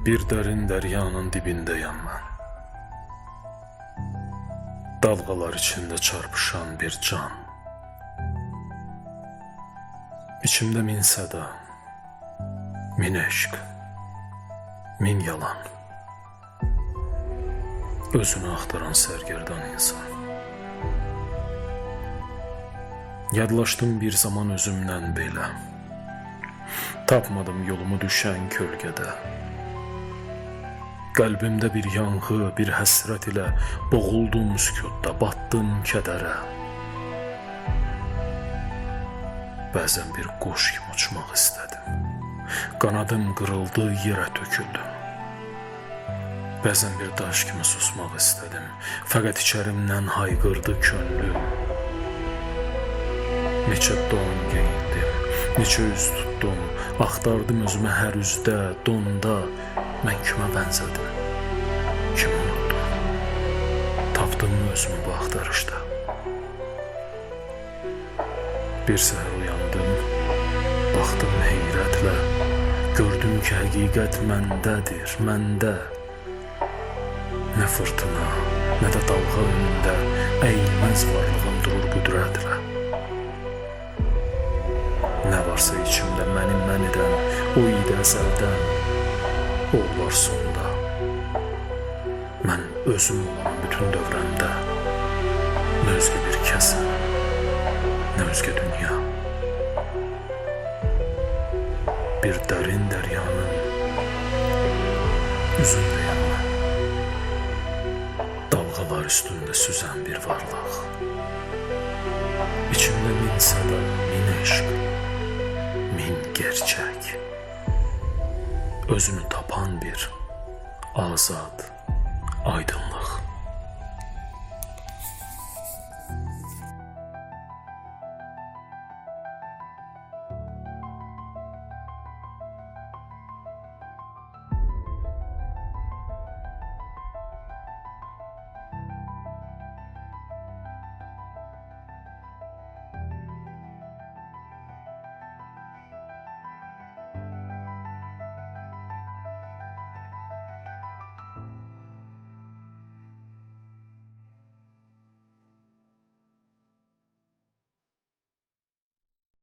Bir dərin dəryanın dibindəyəm mən. Dalğalar içində çarpışan bir can. İçimdə min səda, min eşq, min yalan. Özünü axtaran sərgərdan insan. Yadlaşdım bir zaman özümdən belə. Tapmadım yolumu düşən kölgədə. Qəlbimdə bir yanğı, bir həsrət ilə boğuldum sükutda, batdım kədərə. Bəzən bir quş kimi uçmaq istədim. Qanadım qırıldı, yerə töküldüm. Bəzən bir daş kimi susmaq istədim. Fəqət içərimdən hayqırdı könlüm. Neçə don geyindim, neçə üz tutdum. Axtardım özümə hər üzdə, donda. Mən kimə bənzədim, kimi unutdum. Tapdım özümü bu axtarışda. Bir səhər uyandım, baxdım heyrətlə. Gördüm ki, həqiqət məndədir, məndə. Nə fırtına, nə də dalğa önündə əyilməz varlığım durur qüdrətlə. Nə varsa içimdə mən edən, o idi əzəldən, o olar sonda. Mən özüm olan bütün dövrəmdə nə özgə bir kəsən, nə özgə dünya. Bir dərin dəryanın üzündəyəm mən. Dalğalar üstündə süzən bir varlıq. İçimdə min səda, min eşq, min gerçək. Özünü tapan bir azad, aydınlıq.